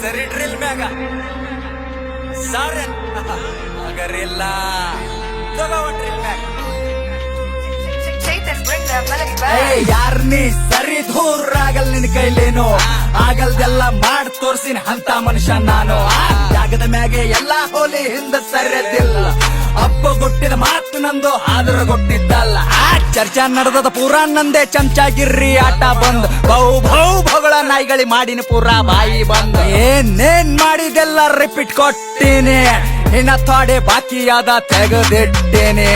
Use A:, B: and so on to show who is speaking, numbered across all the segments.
A: ಸರಿ ಡ್ರಿಲ್ ಮ್ಯಾಗ ಸಾರೆ ಅಗರಿಲ್ಲ ಡ್ರಿಲ್ ಮ್ಯಾಗ ಯಾರ್ ನೀ ಸರಿ ದೂರ ಆಗಲ್ ನಿನ್ ಕೈಲೇನು ಆಗಲ್ದೆಲ್ಲ ಮಾಡ್ ತೋರ್ಸಿನ ಅಂತ ಮನುಷ್ಯ ನಾನು ಜಾಗದ ಮ್ಯಾಗೆ ಎಲ್ಲಾ ಹೋಲಿ ಹಿಂದ ಸರಿಯದಿಲ್ಲ ಅಪ್ಪ ಕೊಟ್ಟಿದ ಮಾತು ನಂದು ಆದ್ರ ಕೊಟ್ಟಿದ್ದಲ್ಲ ಚರ್ಚಾ ನಡೆದದ ಪೂರಾ ನಂದೇ ಚಮಚಾಗಿರ್ರಿ ಆಟ ಬಂದ್ ಭೌಗಳ ನಾಯಿಗಳಿ ಮಾಡಿನ ಪೂರಾ ಬಾಯಿ ಬಂದ್ ಏನೇನ್ ಮಾಡಿದೆಲ್ಲ ರಿಪೀಟ್ ಕೊಟ್ಟೀನಿ ಇನ್ನ ಥೋಡೆ ಬಾಕಿಯಾದ ತೆಗೆದಿಟ್ಟೇನೆ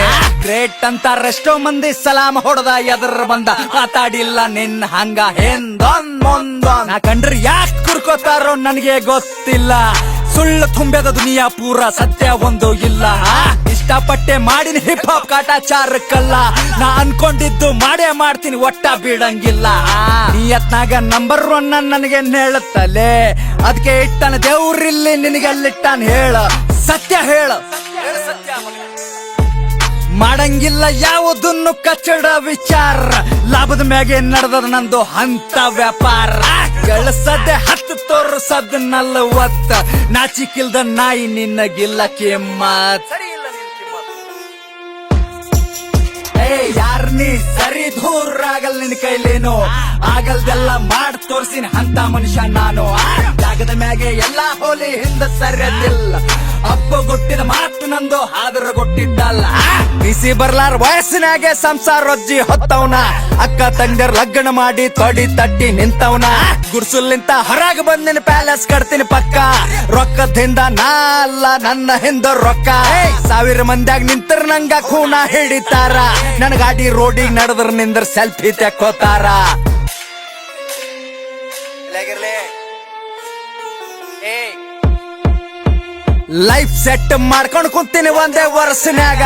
A: ಗ್ರೇಟ್ ಅಂತ ಎಷ್ಟೋ ಮಂದಿ ಸಲಾಮ ಹೊಡೆದ ಎದ್ರ ಬಂದ ಮಾತಾಡಿಲ್ಲ ನಿನ್ನ ಹಂಗ ಹಿಂದೊಂದ್ ಮುಂದೊಂದ್ ನಾ ಕಂಡ್ರಿ ಯಾಕೆ ಕುರ್ಕೋತಾರೋ ನನಗೆ ಗೊತ್ತಿಲ್ಲ ಸುಳ್ಳು ತುಂಬ್ಯದ ದುನಿಯಾ ಪೂರ ಸತ್ಯ ಒಂದು ಇಲ್ಲ ಇಷ್ಟಪಟ್ಟೆ ಮಾಡಿನ ಹಿಪ್ ಹಾಪ್ ಕಾಟಾಚಾರಕ್ಕಲ್ಲ ನಾ ಅನ್ಕೊಂಡಿದ್ದು ಮಾಡೇ ಮಾಡ್ತೀನಿ ಒಟ್ಟ ಬಿಡಂಗಿಲ್ಲ ನಿಯತ್ನಾಗ ನಂಬರ್ 1 ನನಗೆ ಹೇಳುತ್ತಲೇ ಅದಕ್ಕೆ ಇಟ್ಟನ ದೇವ್ರಿಲ್ಲಿ ನಿನಗೆಲ್ಲಿಟ್ಟಾನ ಹೇಳ ಸತ್ಯ ಹೇಳ ಮಾಡಂಗಿಲ್ಲ ಯಾವುದನ್ನು ಕಚ್ಚಡ ವಿಚಾರ ಲಾಭದ ಮ್ಯಾಗೆ ನಡೆದದ ನಂದು ಅಂತ ವ್ಯಾಪಾರ ಗಳಿಸದೆ 10 ತೋರ್ಸದ್ 40 ನಾಚಿಕಿಲ್ದ ನಾಯಿ ನಿನ್ನಗಿಲ್ಲ ಕಿಮ್ಮತ್ ಯಾರ್ ನೀ ಸರಿ ದೂರ ಆಗಲ್ ನಿನ್ ಕೈಲೇನು ಆಗಲ್ದೆಲ್ಲ ಮಾಡ್ ತೋರ್ಸಿನ ಅಂತ ಮನುಷ್ಯ ನಾನು ಜಾಗದ ಮ್ಯಾಗೆ ಎಲ್ಲಾ ಹೋಲಿ ಹಿಂದ ಸರಿಯದಿಲ್ಲ ಅಪ್ಪ ಕೊಟ್ಟಿದ ಮಾತು ನಂದು ಆದ್ರ ಕೊಟ್ಟಿದ್ದಲ್ಲ ಬಿಸಿ ಬರ್ಲಾರ ವಯಸ್ಸಿನಾಗೆ ಸಂಸಾರ ರೊಜ್ಜಿ ಹೊತ್ತವನ ಅಕ್ಕ ತಂಗರ್ ಲಗ್ನ ಮಾಡಿ ತೊಡಿ ತಟ್ಟಿ ನಿಂತವನ ಗುಡ್ಸುಲಿಂತ ಹೊರಗ ಬಂದಿನ ಪ್ಯಾಲೇಸ್ ಕಟ್ತೀನಿ ಪಕ್ಕ ರೊಕ್ಕದಿಂದ ನಾ ಅಲ್ಲ ನನ್ನ ಹಿಂದ ರೊಕ್ಕ 1000 ಮಂದ್ಯಾಗ ನಿಂತರ ನಂಗ ಖೂನ ಹಿಡಿತಾರ ನನ್ ಗಾಡಿ ರೋಡಿಗೆ ನಡೆದ್ರ ನಿಂದ್ರ ಸೆಲ್ಫಿ ತೆಕ್ಕೋತಾರ ಲೈಫ್ ಸೆಟ್ ಮಾಡ್ಕೊಂಡ್ ಕುಂತೀನಿ ಒಂದೇ ವರ್ಷನ್ಯಾಗ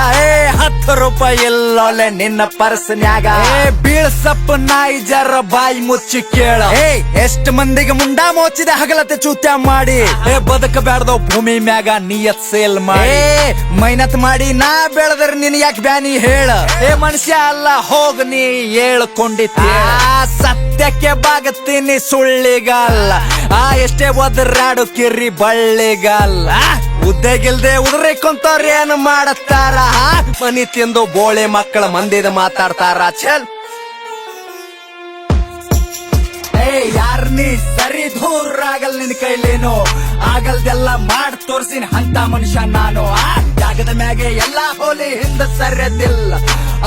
A: 10 ರೂಪಾಯಿ ಇಲ್ಲೊಲೆ ನಿನ್ನ ಪರ್ಸನ್ಯಾಗ ಬೀಳ್ಸಪ್ಪ ನಾಯಿ ಜರ ಬಾಯಿ ಮುಚ್ಚಿ ಕೇಳ ಎಷ್ಟ್ ಮಂದಿಗೆ ಮುಂಡ ಮೋಚಿದೆ ಹಗಲತೆ ಚೂತ್ಯ ಮಾಡಿ ಬದುಕಬ್ಯಾಡ್ದವ್ ಭೂಮಿ ಮ್ಯಾಗ ನಿಯತ್ ಸೇಲ್ ಮಾಡಿ ಮೈನತ್ ಮಾಡಿ ನಾ ಬೆಳೆದ್ರ ನಿನ್ ಯಾಕೆ ಬ್ಯಾನಿ ಹೇಳ ಮನುಷ್ಯ ಅಲ್ಲ ಹೋಗ ನೀ ಹೇಳ್ಕೊಂಡಿದ್ದ ಸತ್ಯಕ್ಕೆ ಬಾಗತ್ತೀನಿ ಸುಳ್ಳಿಗಲ್ಲ ಎಷ್ಟೇ ಒದರಾಡು ಕಿರಿ ಬಳ್ಳಿಗಲ್ಲ ಉದ್ದೆಗಿಲ್ದೆ ಉದ್ರಿಕೊಂತವ್ರ ಏನು ಮಾಡತ್ತಾರ ಮನಿ ತಿಂದು ಬೋಳೆ ಮಕ್ಕಳ ಮಂದಿದ ಮಾತಾಡ್ತಾರ ಚಲ್ ಯಾರ್ ನೀ ಸರಿ ದೂರ ಆಗಲ್ ನಿನ್ ಕೈಲೇನು ಆಗಲ್ದೆಲ್ಲ ಮಾಡ್ ತೋರ್ಸಿನ ಅಂತ ಮನುಷ್ಯ ನಾನು ಜಾಗದ ಮ್ಯಾಗೆ ಎಲ್ಲಾ ಹೋಲಿ ಹಿಂದ ಸರಿಯದಿಲ್ಲ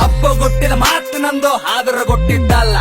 A: ಅಪ್ಪ ಕೊಟ್ಟಿದ ಮಾತು ನಂದು ಆದ್ರ ಕೊಟ್ಟಿದ್ದಲ್ಲ